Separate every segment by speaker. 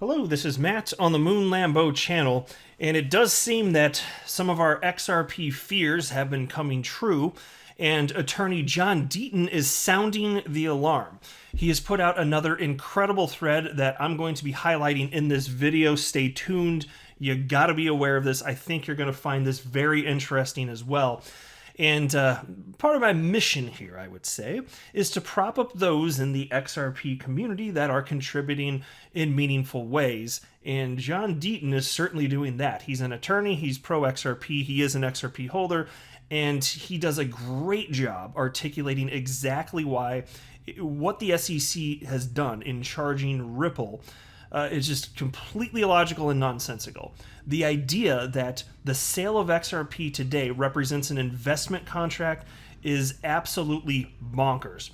Speaker 1: Hello, this is Matt on the Moon Lambeau channel, and it does seem that some of our XRP fears have been coming true, and attorney John Deaton is sounding the alarm. He has put out another incredible thread that I'm going to be highlighting in this video. Stay tuned. You gotta be aware of this. I think you're gonna find this very interesting as well. And part of my mission here, I would say, is to prop up those in the XRP community that are contributing in meaningful ways. And John Deaton is certainly doing that. He's an attorney, he's pro-XRP, he is an XRP holder, and he does a great job articulating exactly what the SEC has done in charging Ripple is just completely illogical and nonsensical. The idea that the sale of XRP today represents an investment contract is absolutely bonkers.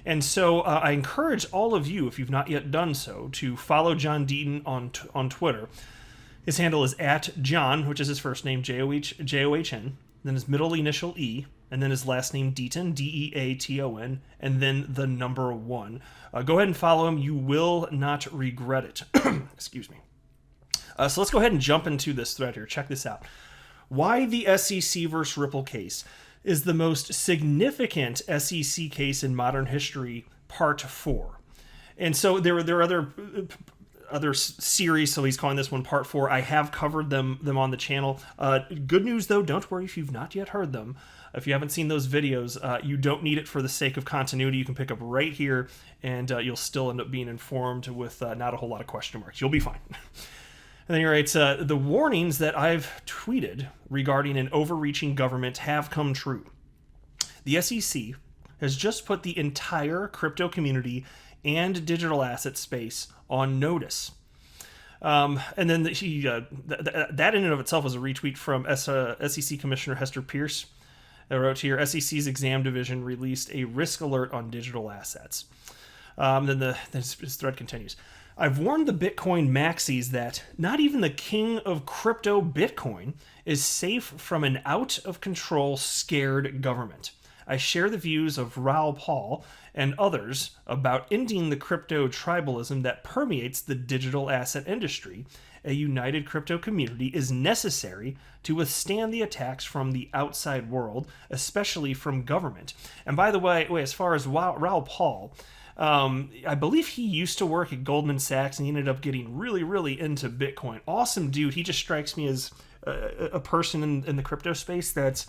Speaker 1: And so I encourage all of you, if you've not yet done so, to follow John Deaton on Twitter. His handle is @John, which is his first name, John, then his middle initial E, and then his last name Deaton, Deaton, and then the number 1. Go ahead and follow him. You will not regret it. Excuse me. So let's go ahead and jump into this thread here. Check this out. Why the SEC versus Ripple case is the most significant SEC case in modern history, part 4. And so there are other series, so he's calling this one part 4. I have covered them on the channel. Good news though, don't worry if you've not yet heard them. If you haven't seen those videos, you don't need it for the sake of continuity. You can pick up right here, and you'll still end up being informed with not a whole lot of question marks. You'll be fine. And then he writes, the warnings that I've tweeted regarding an overreaching government have come true. The SEC has just put the entire crypto community and digital asset space on notice. And then that in and of itself was a retweet from SEC Commissioner Hester Pierce. I wrote here, SEC's exam division released a risk alert on digital assets. Then this thread continues. I've warned the Bitcoin maxis that not even the king of crypto Bitcoin is safe from an out-of-control, scared government. I share the views of Raoul Pal and others about ending the crypto tribalism that permeates the digital asset industry. A united crypto community is necessary to withstand the attacks from the outside world, especially from government. And by the way, as far as Raoul Pal, I believe he used to work at Goldman Sachs and he ended up getting really, really into Bitcoin. Awesome dude. He just strikes me as a person in the crypto space that's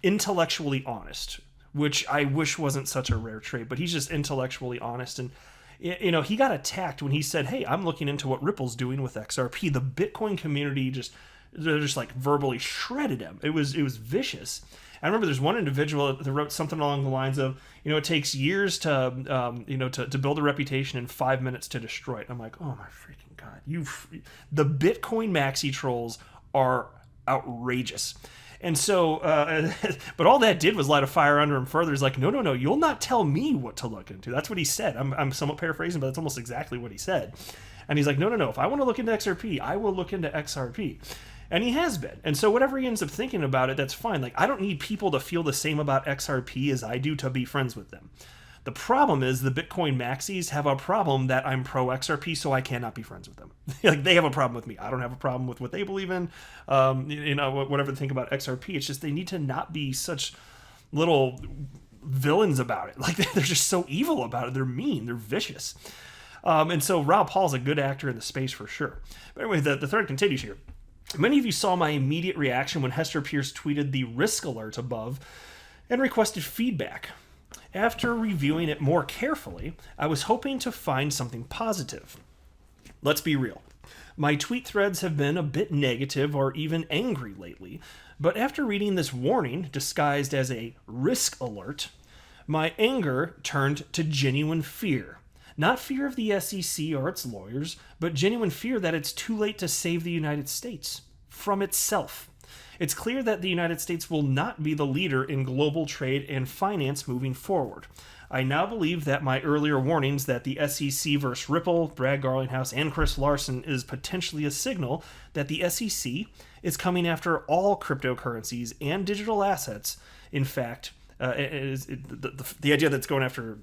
Speaker 1: intellectually honest, which I wish wasn't such a rare trait, but he's just intellectually honest. And you know, he got attacked when he said, hey, I'm looking into what Ripple's doing with XRP. The Bitcoin community they're just like verbally shredded him. It was vicious. I remember there's one individual that wrote something along the lines of, it takes years to build a reputation and 5 minutes to destroy it. I'm like, oh my freaking God. The Bitcoin maxi trolls are outrageous. And so, but all that did was light a fire under him further. He's like, no, you'll not tell me what to look into. That's what he said. I'm somewhat paraphrasing, but that's almost exactly what he said. And he's like, no, if I want to look into XRP, I will look into XRP. And he has been. And so whatever he ends up thinking about it, that's fine. Like, I don't need people to feel the same about XRP as I do to be friends with them. The problem is the Bitcoin maxis have a problem that I'm pro XRP, so I cannot be friends with them. Like, they have a problem with me. I don't have a problem with what they believe in. Whatever they think about XRP. It's just they need to not be such little villains about it. Like, they're just so evil about it. They're mean. They're vicious. And so Raoul Pal's a good actor in the space for sure. But anyway, the thread continues here. Many of you saw my immediate reaction when Hester Pierce tweeted the risk alert above and requested feedback. After reviewing it more carefully, I was hoping to find something positive. Let's be real. My tweet threads have been a bit negative or even angry lately, but after reading this warning disguised as a risk alert, my anger turned to genuine fear. Not fear of the SEC or its lawyers, but genuine fear that it's too late to save the United States from itself. It's clear that the United States will not be the leader in global trade and finance moving forward. I now believe that my earlier warnings that the SEC versus Ripple, Brad Garlinghouse, and Chris Larson is potentially a signal that the SEC is coming after all cryptocurrencies and digital assets. In fact, the idea that it's going after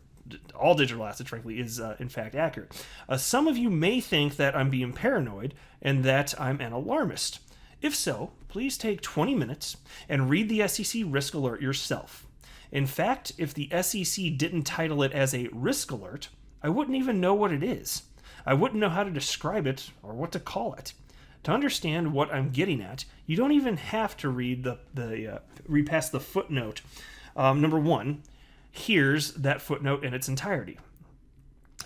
Speaker 1: all digital assets, frankly, is in fact accurate. Some of you may think that I'm being paranoid and that I'm an alarmist. If so, please take 20 minutes and read the SEC risk alert yourself. In fact, if the SEC didn't title it as a risk alert, I wouldn't even know what it is. I wouldn't know how to describe it or what to call it. To understand what I'm getting at, you don't even have to read read past the footnote. Number one, here's that footnote in its entirety.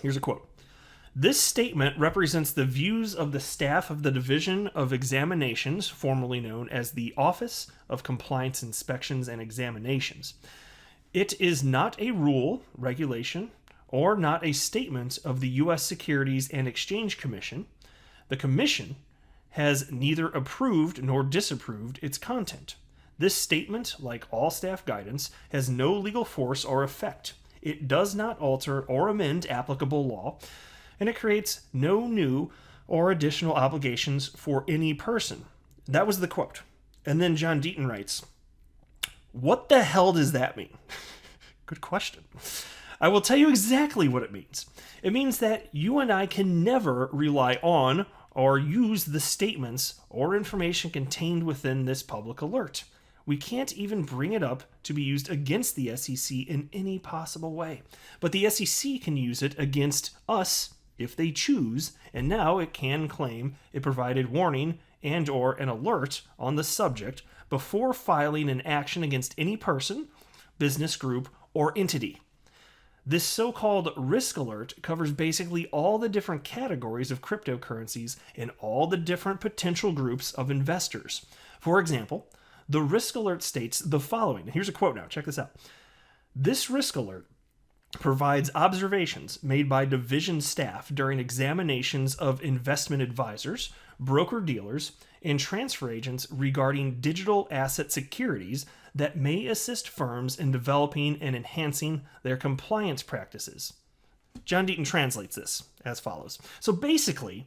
Speaker 1: Here's a quote. This statement represents the views of the staff of the Division of Examinations, formerly known as the Office of Compliance Inspections and Examinations. It is not a rule, regulation, or not a statement of the U.S. Securities and Exchange Commission. The Commission has neither approved nor disapproved its content. This statement, like all staff guidance, has no legal force or effect. It does not alter or amend applicable law, and it creates no new or additional obligations for any person. That was the quote. And then John Deaton writes, what the hell does that mean? Good question. I will tell you exactly what it means. It means that you and I can never rely on or use the statements or information contained within this public alert. We can't even bring it up to be used against the SEC in any possible way. But the SEC can use it against us if they choose, and now it can claim it provided warning and or an alert on the subject before filing an action against any person, business group, or entity. This so-called risk alert covers basically all the different categories of cryptocurrencies and all the different potential groups of investors. For example, the risk alert states the following. Here's a quote now. Check this out. This risk alert provides observations made by division staff during examinations of investment advisors, broker-dealers, and transfer agents regarding digital asset securities that may assist firms in developing and enhancing their compliance practices. John Deaton translates this as follows. So basically,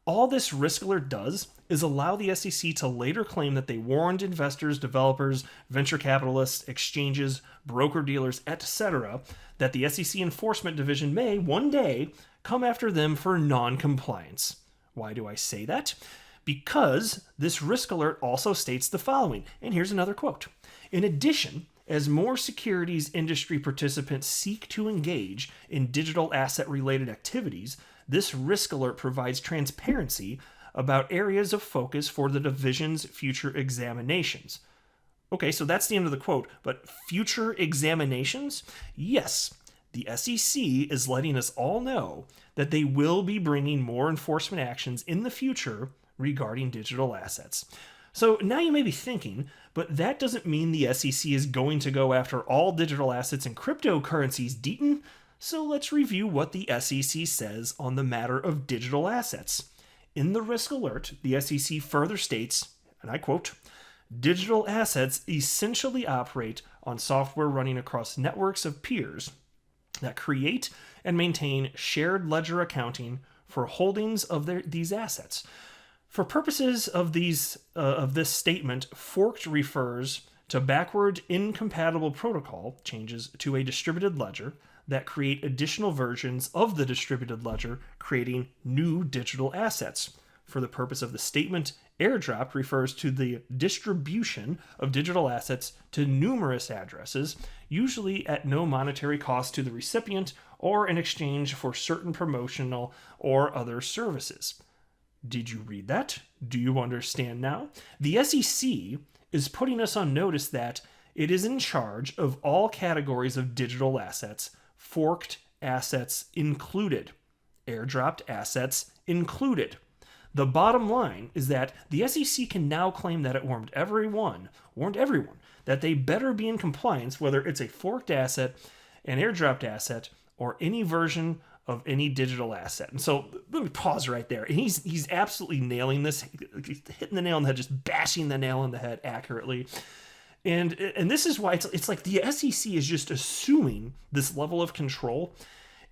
Speaker 1: all this risk alert does is allow the SEC to later claim that they warned investors, developers, venture capitalists, exchanges, broker-dealers, etc., that the SEC Enforcement Division may, one day, come after them for non-compliance. Why do I say that? Because this risk alert also states the following, and here's another quote. In addition, as more securities industry participants seek to engage in digital asset-related activities, this risk alert provides transparency about areas of focus for the division's future examinations. Okay, so that's the end of the quote, but future examinations? Yes, the SEC is letting us all know that they will be bringing more enforcement actions in the future regarding digital assets. So now you may be thinking, but that doesn't mean the SEC is going to go after all digital assets and cryptocurrencies, Deaton. So let's review what the SEC says on the matter of digital assets. In the risk alert, the SEC further states, and I quote, digital assets essentially operate on software running across networks of peers that create and maintain shared ledger accounting for holdings of these assets. For purposes of this statement, forked refers to backward incompatible protocol changes to a distributed ledger that create additional versions of the distributed ledger, creating new digital assets. For the purpose of the statement, airdrop refers to the distribution of digital assets to numerous addresses, usually at no monetary cost to the recipient or in exchange for certain promotional or other services. Did you read that? Do you understand now? The SEC is putting us on notice that it is in charge of all categories of digital assets, forked assets included, airdropped assets included. The bottom line is that the SEC can now claim that it warned everyone that they better be in compliance, whether it's a forked asset, an airdropped asset, or any version of any digital asset. And so let me pause right there. And he's absolutely nailing this, he's hitting the nail on the head, just bashing the nail on the head accurately. And this is why it's like the SEC is just assuming this level of control.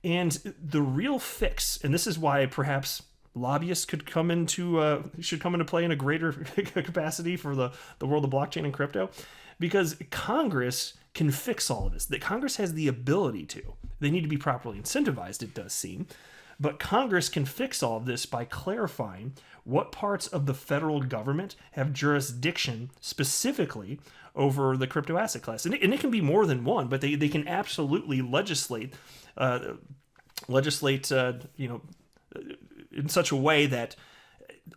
Speaker 1: And the real fix, and this is why perhaps lobbyists should come into play in a greater capacity for the world of blockchain and crypto, because Congress can fix all of this. That Congress has the ability to. They need to be properly incentivized, it does seem. But Congress can fix all of this by clarifying what parts of the federal government have jurisdiction specifically over the crypto asset class. And it can be more than one, but they can absolutely legislate in such a way that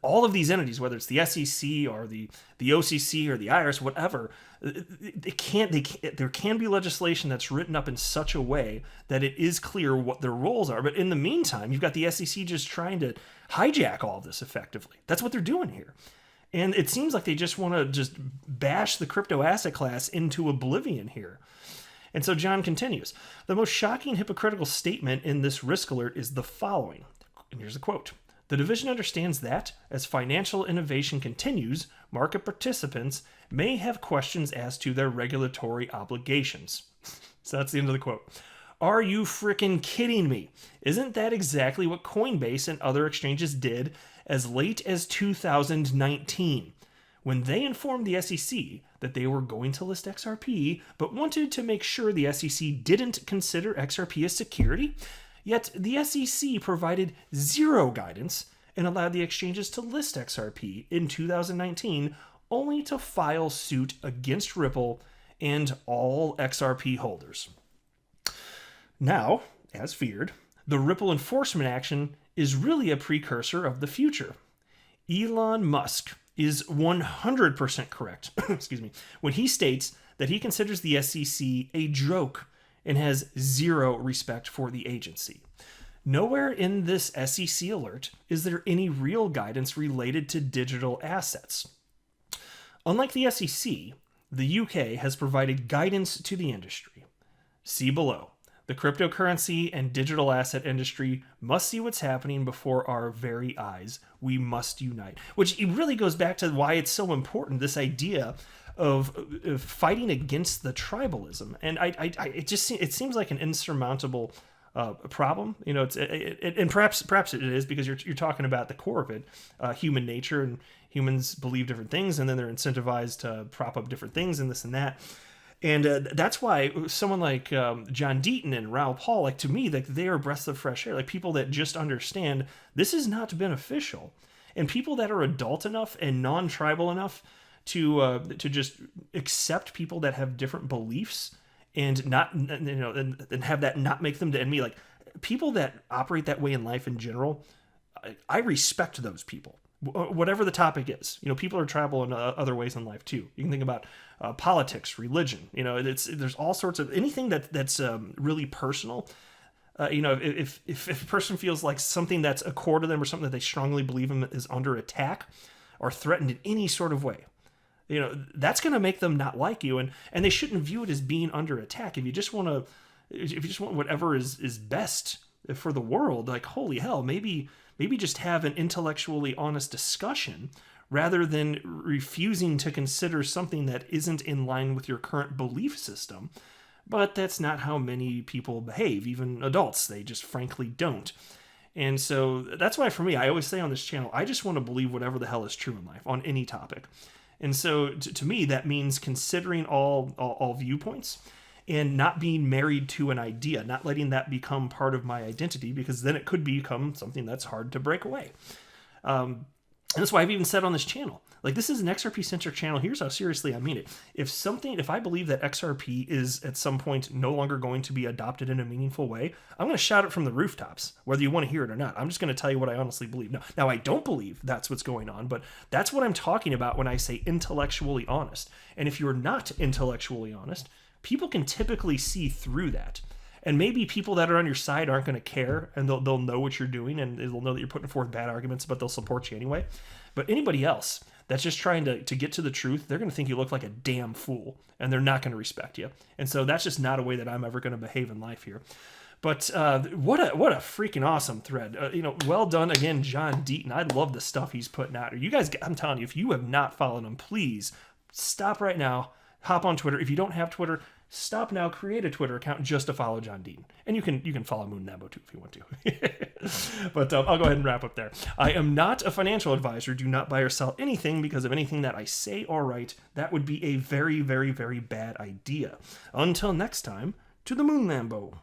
Speaker 1: all of these entities, whether it's the SEC or the OCC or the IRS, whatever, there can be legislation that's written up in such a way that it is clear what their roles are. But in the meantime, you've got the SEC just trying to hijack all of this effectively. That's what they're doing here. And it seems like they just want to just bash the crypto asset class into oblivion here. And so John continues, the most shocking hypocritical statement in this risk alert is the following. And here's a quote. The division understands that, as financial innovation continues, market participants may have questions as to their regulatory obligations. So that's the end of the quote. Are you freaking kidding me? Isn't that exactly what Coinbase and other exchanges did as late as 2019, when they informed the SEC that they were going to list XRP, but wanted to make sure the SEC didn't consider XRP as security? Yet the SEC provided zero guidance and allowed the exchanges to list XRP in 2019, only to file suit against Ripple and all XRP holders. Now, as feared, the Ripple enforcement action is really a precursor of the future. Elon Musk is 100% correct excuse me, when he states that he considers the SEC a joke and has zero respect for the agency. Nowhere in this SEC alert is there any real guidance related to digital assets. Unlike the SEC, the UK has provided guidance to the industry. See below. The cryptocurrency and digital asset industry must see what's happening before our very eyes. We must unite. Which really goes back to why it's so important, this idea of fighting against the tribalism. And it seems like an insurmountable problem. You know, and perhaps it is, because you're talking about the core of it, human nature, and humans believe different things, and then they're incentivized to prop up different things and this and that. And that's why someone like John Deaton and Raoul Paul, like, to me, like, they are breaths of fresh air, like people that just understand this is not beneficial, and people that are adult enough and non-tribal enough to just accept people that have different beliefs and not, and have that not make them to enemy. Like, people that operate that way in life in general, I respect those people. Whatever the topic is, people are tribal in other ways in life too. You can think about politics, religion. There's all sorts of anything that's really personal. If a person feels like something that's a core to them or something that they strongly believe in is under attack or threatened in any sort of way, that's going to make them not like you, and they shouldn't view it as being under attack. If you just want whatever is best for the world, like, holy hell, maybe just have an intellectually honest discussion rather than refusing to consider something that isn't in line with your current belief system. But that's not how many people behave, even adults. They just frankly don't. And so that's why, for me, I always say on this channel, I just want to believe whatever the hell is true in life on any topic. And so to me, that means considering all viewpoints and not being married to an idea, not letting that become part of my identity, because then it could become something that's hard to break away. And that's why I've even said on this channel, like, this is an XRP-centric channel. Here's how seriously I mean it. If I believe that XRP is at some point no longer going to be adopted in a meaningful way, I'm going to shout it from the rooftops, whether you want to hear it or not. I'm just going to tell you what I honestly believe. Now, I don't believe that's what's going on, but that's what I'm talking about when I say intellectually honest. And if you're not intellectually honest, people can typically see through that. And maybe people that are on your side aren't going to care, and they'll know what you're doing, and they'll know that you're putting forth bad arguments, but they'll support you anyway. But anybody else that's just trying to get to the truth, they're going to think you look like a damn fool, and they're not going to respect you. And so that's just not a way that I'm ever going to behave in life here. But what a freaking awesome thread. Well done again, John Deaton. I love the stuff he's putting out. You guys, I'm telling you, if you have not followed him, please stop right now. Hop on Twitter. If you don't have Twitter, stop now, create a Twitter account just to follow John Deaton. And you can follow Moon Lambo too if you want to. But I'll go ahead and wrap up there. I am not a financial advisor. Do not buy or sell anything because of anything that I say or write. That would be a very, very, very bad idea. Until next time, to the Moon Lambo.